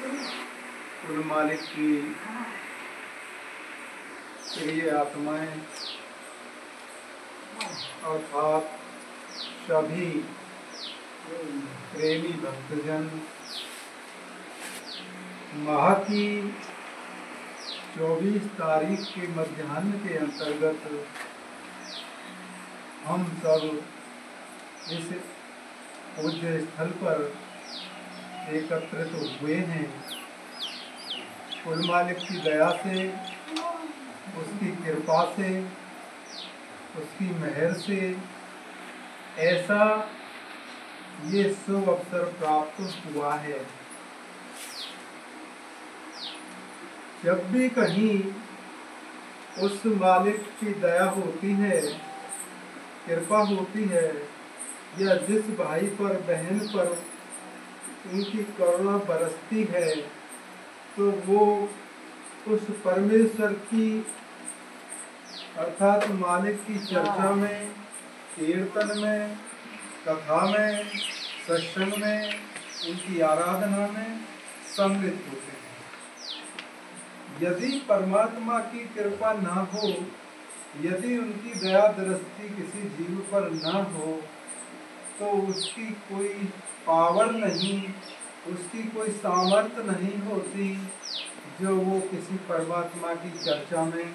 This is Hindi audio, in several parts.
कुल मालिक की प्रिय आत्माएं अर्थात सभी प्रेमी भक्तजन माह की 24 तारीख के मध्याह्न के अंतर्गत हम सब इस पूज्य स्थल पर एकत्रित हुए हैं। कुल मालिक की दया से, उसकी कृपा से, उसकी मेहर से ऐसा ये शुभ अवसर प्राप्त हुआ है। जब भी कहीं उस मालिक की दया होती है, कृपा होती है, या जिस भाई पर बहन पर उनकी करुणा बरसती है, तो वो उस परमेश्वर की अर्थात मालिक की चर्चा में, कीर्तन में, कथा में, सत्संग में, उनकी आराधना में सम्मिलित होते हैं। यदि परमात्मा की कृपा ना हो, यदि उनकी दया दृष्टि किसी जीव पर ना हो, तो उसकी कोई पावर नहीं, उसकी कोई सामर्थ्य नहीं होती जो वो किसी परमात्मा की चर्चा में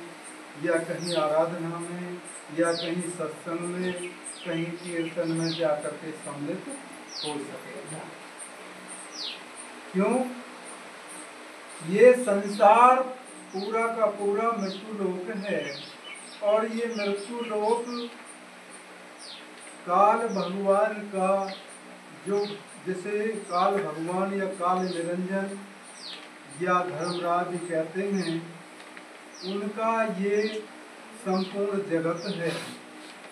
या कहीं आराधना में या कहीं सत्संग में, कहीं कीर्तन में जाकर के सम्मिलित हो सके। क्यों? ये संसार पूरा का पूरा मृत्यु लोक है, और ये मृत्यु लोक काल भगवान का, जो जिसे काल भगवान या काल निरंजन या धर्मराज कहते हैं, उनका ये संपूर्ण जगत है,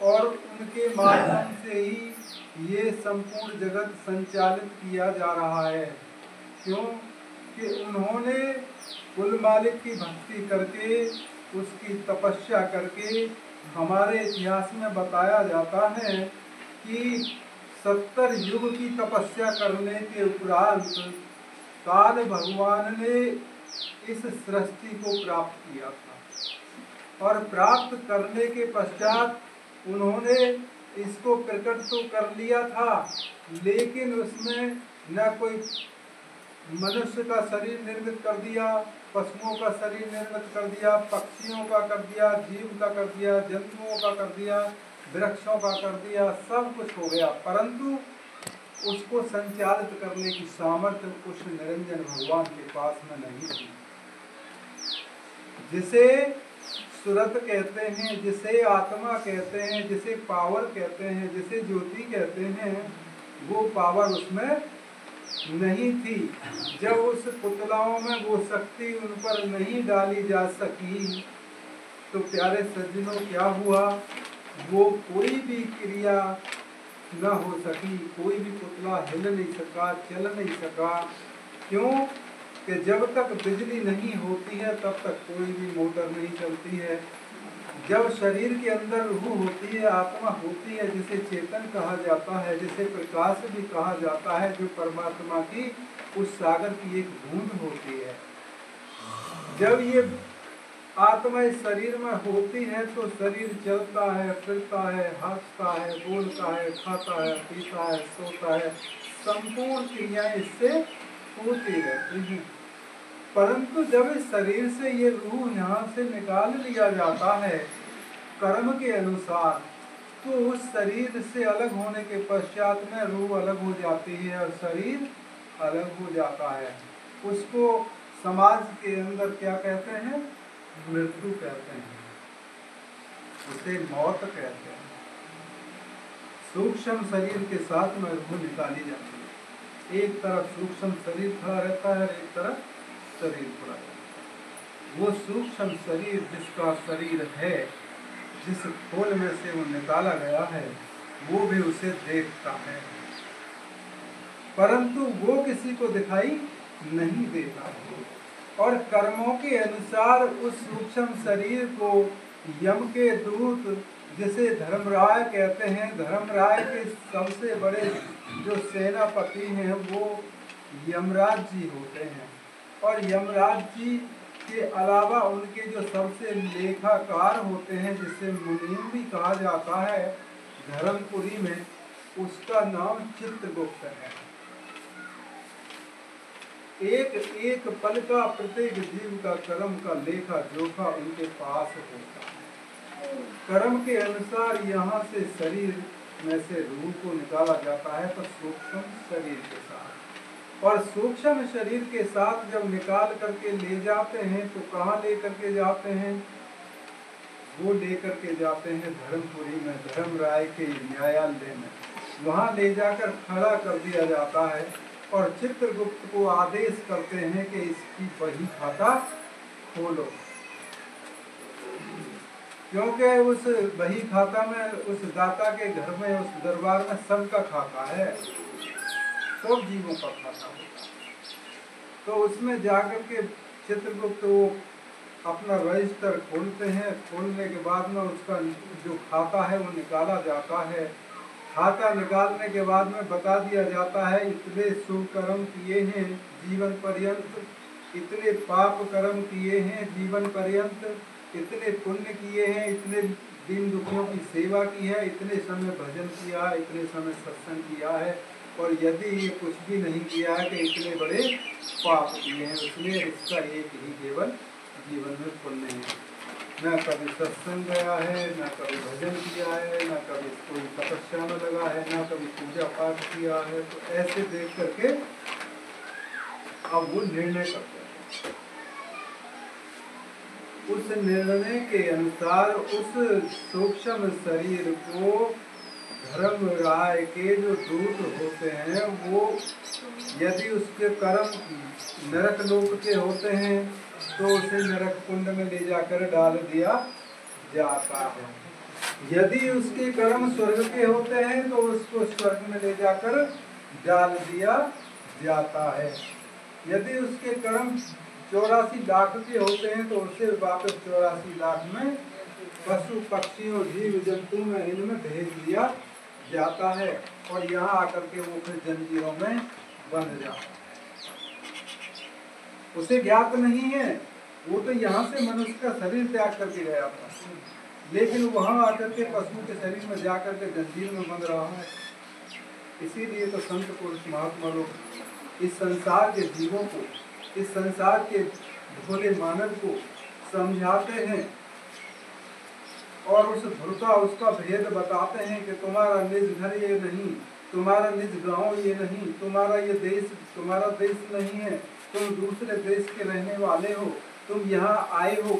और उनके माध्यम से ही ये संपूर्ण जगत संचालित किया जा रहा है। क्यों? कि उन्होंने कुल मालिक की भक्ति करके, उसकी तपस्या करके, हमारे इतिहास में बताया जाता है कि 70 युग की तपस्या करने के उपरांत काल भगवान ने इस सृष्टि को प्राप्त किया था, और प्राप्त करने के पश्चात उन्होंने इसको प्रकट तो कर लिया था, लेकिन उसमें न कोई मनुष्य का शरीर निर्मित कर दिया, पशुओं का शरीर निर्मित कर दिया, पक्षियों का कर दिया, जीव का कर दिया, जंतुओं का कर दिया, वृक्षों का कर दिया, सब कुछ हो गया, परंतु उसको संचालित करने की सामर्थ्य उस निरंजन भगवान के पास में नहीं थी। जिसे सुरत कहते हैं, जिसे आत्मा कहते हैं, जिसे पावर कहते हैं, जिसे ज्योति कहते हैं, वो पावर उसमें नहीं थी। जब उस पुतलाओं में वो शक्ति उन पर नहीं डाली जा सकी, तो प्यारे सज्जनों क्या हुआ? वो कोई भी क्रिया न हो सकी, कोई भी पुतला हिल नहीं सका, चल नहीं सका। क्यों? कि जब तक बिजली नहीं होती है तब तक कोई भी मोटर नहीं चलती है। जब शरीर के अंदर रूह होती है, आत्मा होती है, जिसे चेतन कहा जाता है, जिसे प्रकाश भी कहा जाता है, जो परमात्मा की उस सागर की एक बूंद होती है, जब ये आत्मा इस शरीर में होती है तो शरीर चलता है, फिरता है, हंसता है, बोलता है, खाता है, पीता है, सोता है, संपूर्ण क्रियाएं इससे होती रहती हैं। परंतु जब इस शरीर से ये रूह यहाँ से निकाल लिया जाता है कर्म के अनुसार, तो उस शरीर से अलग होने के पश्चात में रूह अलग हो जाती है और शरीर अलग हो जाता है। उसको समाज के अंदर क्या कहते हैं? मृत्यु कहते हैं, उसे मौत कहते हैं। सूक्ष्म शरीर के साथ में रूह निकाली जाती है। एक तरफ सूक्ष्म शरीर खड़ा रहता है, एक तरफ शरीर खड़ा रहता है। वो सूक्ष्म शरीर जिसका शरीर है, जिस खोल में से वो निकाला गया है, वो भी उसे देखता है, परंतु वो किसी को दिखाई नहीं देता। और कर्मों के अनुसार उस सूक्ष्म शरीर को यम के दूत, जिसे धर्मराय कहते हैं, धर्मराय के सबसे बड़े जो सेनापति हैं वो यमराज जी होते हैं। और यमराज जी के अलावा उनके जो सबसे लेखाकार होते हैं, जिसे मुनीम भी कहा जाता है धर्मपुरी में, उसका नाम चित्रगुप्त है। एक एक पल का प्रत्येक जीव का कर्म का लेखा जोखा उनके पास होता है। कर्म के अनुसार यहाँ से शरीर में से रूह को निकाला जाता है, तो सूक्ष्म शरीर के साथ, और सूक्ष्म शरीर के साथ जब निकाल करके ले जाते हैं तो कहाँ ले करके जाते हैं? वो लेकर के जाते हैं धर्मपुरी में, धर्मराय के न्यायालय में। वहाँ ले जाकर खड़ा कर दिया जाता है और चित्रगुप्त को आदेश करते हैं कि इसकी बही खाता खोलो, क्योंकि उस बही खाता में, उस दाता के घर में, उस दरबार में सबका खाता है, सब जीवों का खाता होता है। तो उसमें जाकर के चित्रगुप्त वो अपना रजिस्टर खोलते हैं। खोलने के बाद में उसका जो खाता है वो निकाला जाता है। खाता निकालने के बाद में बता दिया जाता है इतने शुभ कर्म किए हैं जीवन पर्यंत, इतने पाप कर्म किए हैं जीवन पर्यंत, इतने पुण्य किए हैं, इतने दीन दुखियों की सेवा की है, इतने समय भजन किया है, इतने समय सत्संग किया है, और यदि ये कुछ भी नहीं किया है कि इतने बड़े पाप किए हैं, इसलिए इसका एक ही केवल जीवन में पुण्य है। न कभी सत्संग गया है, न कभी भजन किया है, न कभी कोई तपस्या में लगा है, न कभी पूजा पाठ किया है। तो ऐसे देख करके अब वो निर्णय करते हैं। उस निर्णय के अनुसार उस सूक्ष्म शरीर को धर्मराय के जो दूत होते हैं, वो यदि उसके कर्म नरक लोक के होते हैं तो उसे नरक कुंड में ले जाकर डाल दिया जाता है। यदि उसके कर्म स्वर्ग के होते हैं तो उसको स्वर्ग में ले जाकर डाल दिया जाता है। यदि उसके कर्म 84 लाख के होते हैं तो उसे वापस 84 लाख में पशु पक्षियों जीव जंतु में इनमें भेज दिया जाता है, और यहाँ आकर के वो फिर जंजीरों में बंध जाता है। उसे ज्ञात नहीं है, वो तो यहाँ से मनुष्य का शरीर त्याग करके गया था, लेकिन वहाँ आकर के पशु के शरीर में जाकर के जंजीर में बंध रहा है। इसीलिए तो संत पुरुष महात्मा लोग इस संसार के जीवों को, इस संसार के भोले मानव को समझाते हैं और उस ध्रुता उसका भेद बताते हैं कि तुम्हारा निज घर ये नहीं, तुम्हारा निज गांव ये नहीं, तुम्हारा ये देश तुम्हारा देश नहीं है, तुम दूसरे देश के रहने वाले हो, तुम यहाँ आए हो